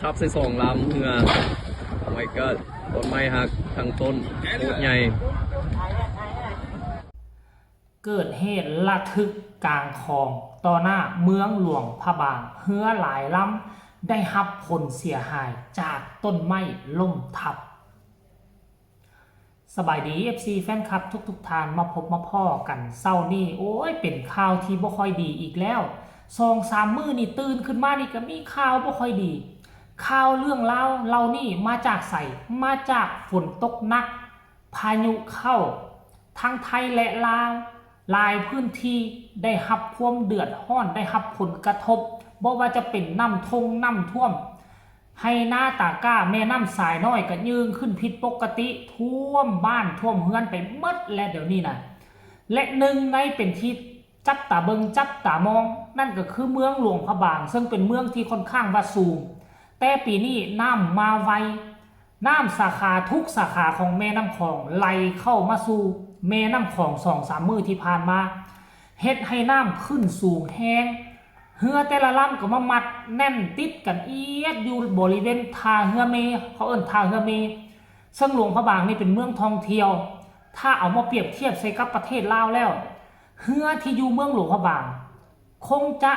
ทับใส่สองลำเหือไว้ก็ต้นไม้หักทางต้นโคตรใหญ่เกิดเหตุระทึกกลางคลองต่อหน้าเมืองหลวงพระบางเหือหลายลำได้รับผลเสียหายจากต้นไม้ล่มทับสบายดี FC แฟนคลับทุกท่านมาพบมาพ่อกันเศร้านี่โอ้ยเป็นข่าวที่บ่ค่อยดีอีกแล้ว2-3 มื้อนี่ตื่นขึ้นมานี่ก็มีข่าวบ่ค่อยดีข่าวเรื่องเล่าเรานี่มาจากไสมาจากฝนตกหนักพายุเข้าทั้งไทยและลาวหลายพื้นที่ได้รับความเดือดร้อนได้รับผลกระทบบ่ว่าจะเป็นน้ำท่วมให้หน้าตาก้าแม่น้ำสายน้อยก็ยืงขึ้นผิดปกติท่วมบ้านท่วมเฮือนไปหมดและเดี๋ยวนี้นะและหนึ่งในเป็นที่จับตาเบิงจับตามองนั่นก็คือเมืองหลวงพระบางซึ่งเป็นเมืองที่ค่อนข้างว่าสูงแต่ปีนี้น้ำมาไวน้ำสาขาทุกสาขาของแม่น้ำคลองไหลเข้ามาสู่แม่น้ำคลอง2-3 มื้อที่ผ่านมาเฮ็ดให้น้ำขึ้นสูงแห้งเรือแต่ละลำก็มามัดแน่นติดกันเอียดอยู่บริเวณท่าเรือเมเขาเอิ้นท่าเรือเมซึ่งหลวงพระบางนี่เป็นเมืองท่องเที่ยวถ้าเอามาเปรียบเทียบใส่กับประเทศลาวแล้วเรือที่อยู่เมืองหลวงพระบางคงจะ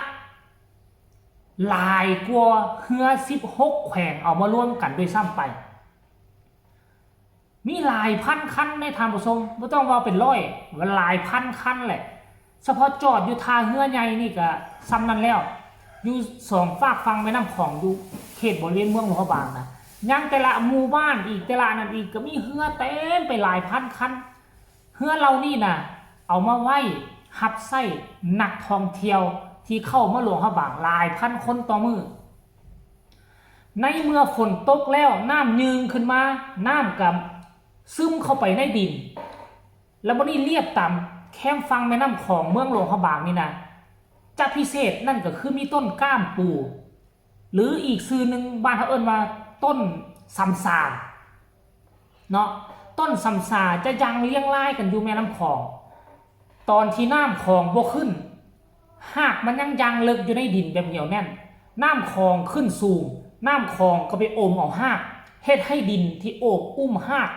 หลายกว่าเรือ16 แขวงเอามารวมกันด้วยซ้ำไปมีหลายพันคันในทางผู้ชมไม่ต้องว่าเป็นร้อยหลายพันคันแหละเฉพาะจอดอยู่ท่าเรือใหญ่นี่ก็ซ้ำนั้นแล้วอยู่2 ฝากฝั่งแม่น้ำคลองอยู่เขตบริเวณเมืองหลวงพระบางนะยังแต่ละหมู่บ้านอีกแต่ละนั้นอีกก็มีเรือเต็มไปหลายพันคันเรือเรานี่นะเอามาไว้หับไส้นักท่องเที่ยวที่เข้ามาหลวงพระบางหลายพันคนต่อมือในเมื่อฝนตกแล้วน้ำยืงขึ้นมาน้ำกับซึมเข้าไปในดินแล้วบนนี้เรียบต่ำแคมฟังแม่น้ำของเมืองหลวงพระบางนี่นะจะพิเศษนั่นก็คือมีต้นก้ามปูหรืออีกชื่อหนึ่งบ้านเขาเอิ้นว่าต้นซัมซาเนาะต้นซัมซาจะยังเลี้ยงไล่กันอยู่แม่น้ำของตอนที่น้ำคลองบกขึ้นหากมันยังเลิกอยู่ในดินแบบเหนียวแน่นน้ำคลองขึ้นสูงน้ำคลองก็ไปอมเอาหากเฮ็ดให้ดินที่โอบอุ้มหาก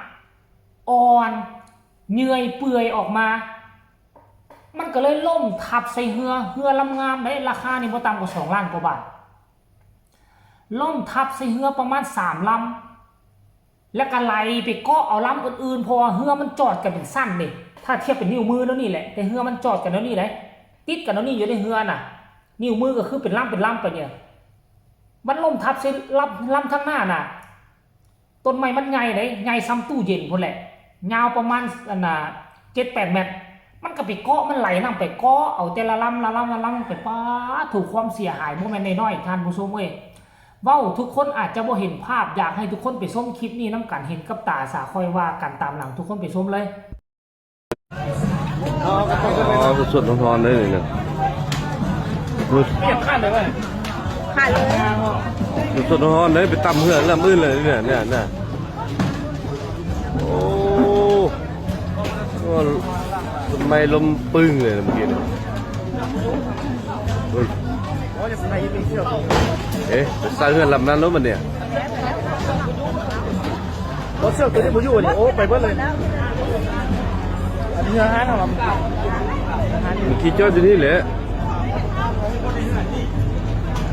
อ่อนเหนื่อยเปื่อยออกมามันก็เลยล่มทับใส่เรือลำงามได้ราคานี่บ่ต่ำกว่า2 ล้านกว่าบาทล่มทับใส่เรือประมาณ3 ลำแล้วก็ไหลไปเกาะเอาลำอื่นๆเพราะว่าเรือมันจอดกันเป็นสั้นเด้ถ้าเทียบเป็นนิ้วมือแล้วนี่แหละแต่เรือมันจอดกันแล้วนี่แหละติดกันแล้วนี่อยู่ในเรือน่ะนิ้วมือก็คือเป็นลำไปเนี่ยมันล่มทับใส่ลำทั้งหน้าน่ะต้นไม้มันใหญ่เลยใหญ่ซ้ำตู้เย็นพุ่นแหละยาวประมาณ7-8 เมตรมันก็ไปเกาะมันไหลน้ำไปเกาะเอาแต่ละลำไปป้าถูกความเสียหายโมเมนต์น้อยๆท่านผู้ชมเว้ยเว้าทุกคนอาจจะบ่เห็นภาพอยากให้ทุกคนไปชมคลิปนี้น้ำกันเห็นกับตาสาคอยว่ากันตามหลังทุกคนไปชมเลยสดร้อนๆเลยเนี่ยเปียกข้าเลยเว้ยขาดเลยสดร้อนๆเลยไปตำเหือลำอื่นเลยเนี่ยโอ้ไม่ลมปึ้งเลยเมื่อกี้เนี่ยเอ๊ะไปสร้างเหือลำนั้นแล้วมันเนี่ยรถเสื้อตัวนี้ผมอยู่นี่โอ้ไปเบิ้ลเลยอันนี้ฮะเรามันขี่จอดอยู่นี่แหละ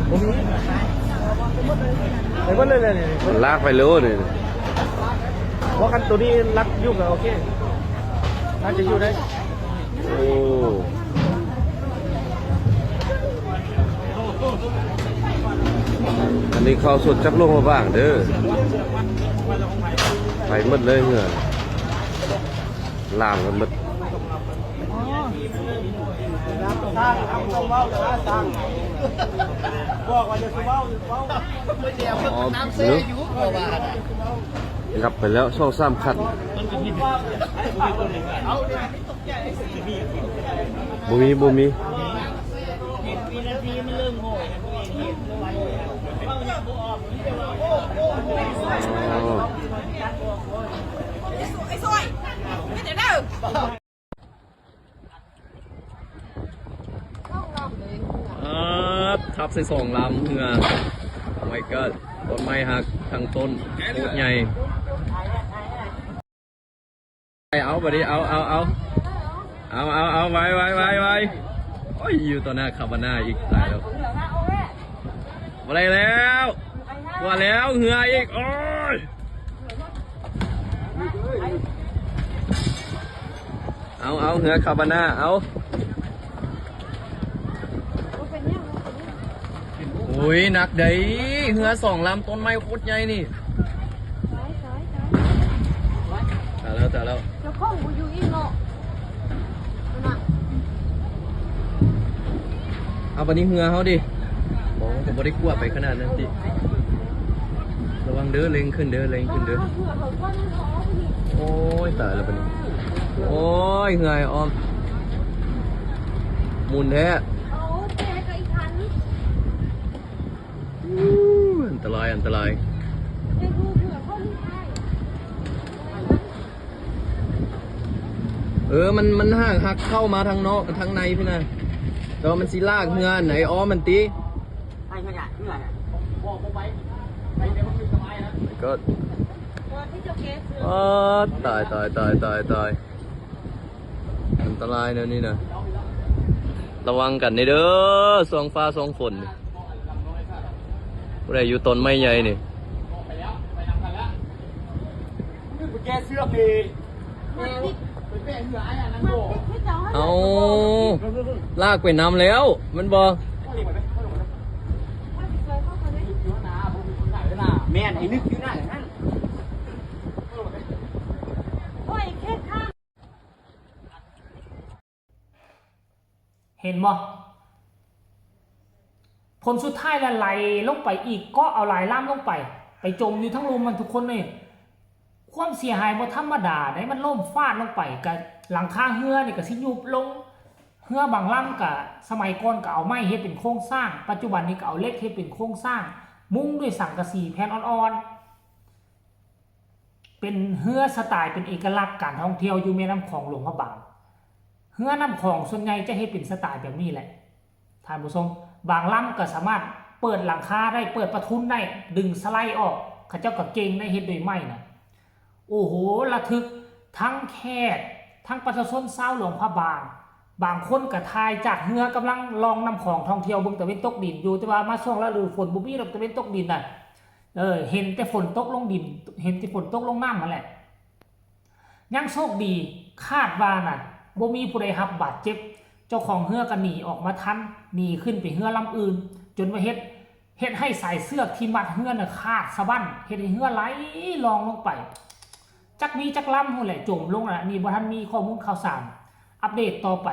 ผมไปเบิ้ลเลยเนี่ยลากไปเลยเนี่ยเพราะคันตัวนี้รักยุ่งอะโอเคน่าจะอยู่ได้โอ้อันนี้เขาสดจักลงมาบ้างเด้อไปหมดเลยเหงื่อล่างกันหมดบอกว่าจะซื้อเบ้าน้ำเสียอยู่งับไปแล้ว2-3 คันบ่มีไอ้ซอยไม่เดี๋ยวเด้อทับใส่2 ลำเหือไว้ก็ ต้นไม้หักทางต้นโคตรใหญ่เอาไปดิเอาไว้โอ้ยอยู่ต่อหน้าคาบาน่าอีกตายแล้วอะไรแล้วว่าแล้วเหงื่ออีกโอ้ยเอาเหงื่อคาบาน่าเอาโอ้ยหนักเด้เหงื่อ2 ลำต้นไม้โคตรใหญ่นี่ตายแล้วแล้วข้องกูอยู่อีกเนาะน่ะ เอาวันนี้เหงื่อเขาดิบอกว่าบ่ได้กลัวไปขนาดนั้นสิระวังเด้อเล็งขึ้นเด้อโอ้ยตายแล้วปะนี่โอ้ยเหงื่อไอ้ออมหมุนแท้อันตรายมันหักเข้ามาทางนอกทางในพี่นะแต่ว่ามันสิลากเหงื่อไหนอ้อมันตีก็ตายอันตรายนะนี่นะระวังกันในเด้อสองฟ้าสองฝนผู้ใดอยู่ต้นไม้ใหญ่นี่แกเสื้อดีเอาลากไปน้ำแล้วมันบอกแม่ไอ้นึกอยู่นั่นเห็นบ่ผลสุดท้ายแล้วไหลลงไปอีกก็เอาไหลล่ามลงไปจมอยู่ทั้งลมมันทุกคนเลยความเสียหายบ่ธรรมดาได้มันล่มฟาดลงไปกับหลังคาเฮือนี่ก็สิยุบลงเฮือบางลำกับสมัยก่อนก็เอาไม้เฮ็ดเป็นโครงสร้างปัจจุบันนี้ก็เอาเหล็กเฮ็ดเป็นโครงสร้างมุ้งด้วยสังกะสีแผ่นอ่อนๆเป็นเฮือสไตล์เป็นเอกลักษณ์การท่องเที่ยวอยู่แม่น้ำคลองหลวงพระบางเฮือน้ำคลองส่วนใหญ่จะเฮ็ดเป็นสไตล์แบบนี้แหละท่านผู้ชมบางลำก็สามารถเปิดหลังคาได้เปิดประทุนได้ดึงสไลด์ออกเขาเจ้าก็เก่งได้เฮ็ดด้วยไม้น่ะโอ้โหระทึกทั้งแขกทั้งประชาชนชาวหลวงพระบางคนก็ทายจากเรือกำลังลองนำของท่องเที่ยวบึงตะเวนตกดินอยู่แต่ว่ามาช่วงฤดูฝนบุบี้ตะเวนตกดินน่ะเห็นแต่ฝนตกลงดินเห็นแต่ฝนตกลงน้ำนั่นแหละยังโชคดีคาดว่าน่ะบ่มีผู้ใดรับบาดเจ็บเจ้าของเรือก็หนีออกมาทันหนีขึ้นไปเรือลำอื่นจนว่าเฮ็ดให้สายเสือกที่มัดเรือน่ะขาดสะบั้นเฮ็ดให้เรือไหลลองลงไปจักมีจักล้ำหูแหละจมลงน่ะนี่บ่ทันมีข้อมูลข่าวสารอัปเดตต่อไป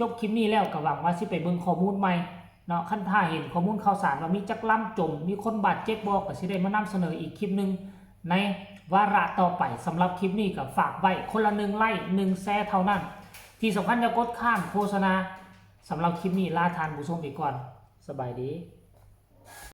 จบคลิปนี้แล้วก็หวังว่าสิไปเบิ่งข้อมูลใหม่เนาะคันถ้าเห็นข้อมูลข่าวสารว่ามีจักล้ำจมมีคนบาดเจ็บบ่ก็สิได้มานำเสนออีกคลิปนึงในวาระต่อไปสำหรับคลิปนี้ก็ฝากไว้คนละ1 ไลค์ 1 แชร์เท่านั้นที่สำคัญอย่ากดข้ามโฆษณาสำหรับคลิปนี้ลาทานผู้ชมไปก่อนสบายดี